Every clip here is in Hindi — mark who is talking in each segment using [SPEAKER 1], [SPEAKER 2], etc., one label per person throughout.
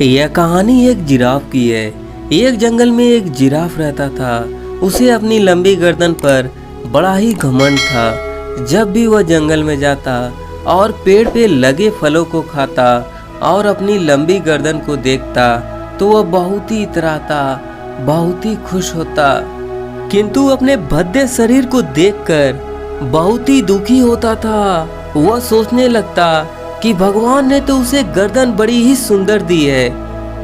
[SPEAKER 1] यह कहानी एक जिराफ की है। एक जंगल में एक जिराफ रहता था। उसे अपनी लंबी गर्दन पर बड़ा ही घमंड था। जब भी वह जंगल में जाता और पेड़ पे लगे फलों को खाता और अपनी लंबी गर्दन को देखता तो वह बहुत ही इतराता, बहुत ही खुश होता। किंतु अपने भद्दे शरीर को देखकर बहुत ही दुखी होता था। वह सोचने लगता कि भगवान ने तो उसे गर्दन बड़ी ही सुंदर दी है,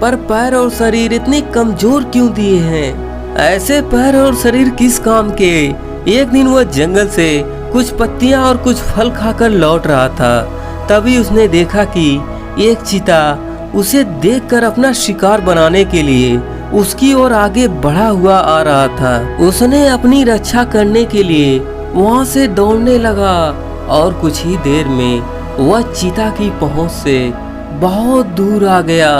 [SPEAKER 1] पर पैर और शरीर इतने कमजोर क्यों दिए हैं? ऐसे पैर और शरीर किस काम के? एक दिन वह जंगल से कुछ पत्तियां और कुछ फल खाकर लौट रहा था। तभी उसने देखा कि एक चीता उसे देखकर अपना शिकार बनाने के लिए उसकी ओर आगे बढ़ा हुआ आ रहा था। उसने अपनी रक्षा करने के लिए वहां से दौड़ने लगा और कुछ ही देर में वह चीता की पहुंच से बहुत दूर आ गया।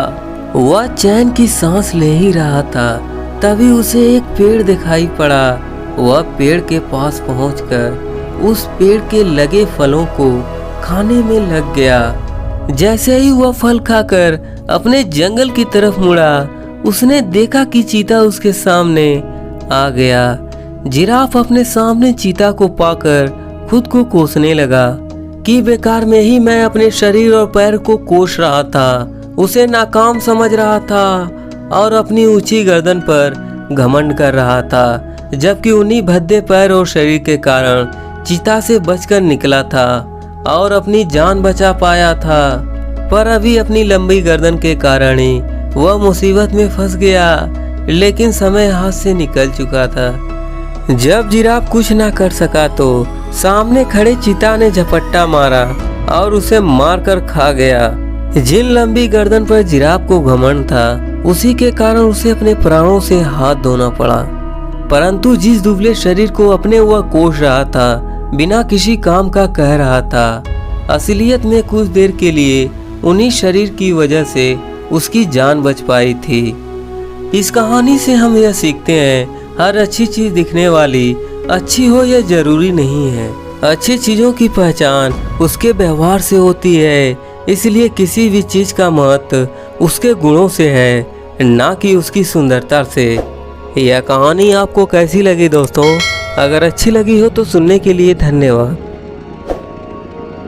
[SPEAKER 1] वह चैन की सांस ले ही रहा था, तभी उसे एक पेड़ दिखाई पड़ा। वह पेड़ के पास पहुंचकर उस पेड़ के लगे फलों को खाने में लग गया। जैसे ही वह फल खाकर अपने जंगल की तरफ मुड़ा, उसने देखा कि चीता उसके सामने आ गया। जिराफ अपने सामने चीता को पाकर खुद को कोसने लगा कि बेकार में ही मैं अपने शरीर और पैर को कोस रहा था, उसे नाकाम समझ रहा था और अपनी ऊंची गर्दन पर घमंड कर रहा था, जबकि उन्हीं भद्दे पैर और शरीर के कारण चीता से बचकर निकला था और अपनी जान बचा पाया था। पर अभी अपनी लंबी गर्दन के कारण ही वह मुसीबत में फंस गया, लेकिन समय हाथ से निकल चुका था। जब जिराफ कुछ ना कर सका तो सामने खड़े चीता ने झपट्टा मारा और उसे मारकर खा गया। जिन लंबी गर्दन पर जिराफ को घमंड था, उसी के कारण उसे अपने प्राणों से हाथ धोना पड़ा। परंतु जिस दुबले शरीर को अपने वह कोस रहा था, बिना किसी काम का कह रहा था, असलियत में कुछ देर के लिए उन्हीं शरीर की वजह से उसकी जान बच पाई थी। इस कहानी से हम यह सीखते हैं, हर अच्छी चीज दिखने वाली अच्छी हो यह जरूरी नहीं है। अच्छी चीजों की पहचान उसके व्यवहार से होती है। इसलिए किसी भी चीज का महत्व उसके गुणों से है, ना कि उसकी सुंदरता से। यह कहानी आपको कैसी लगी दोस्तों? अगर अच्छी लगी हो तो सुनने के लिए धन्यवाद।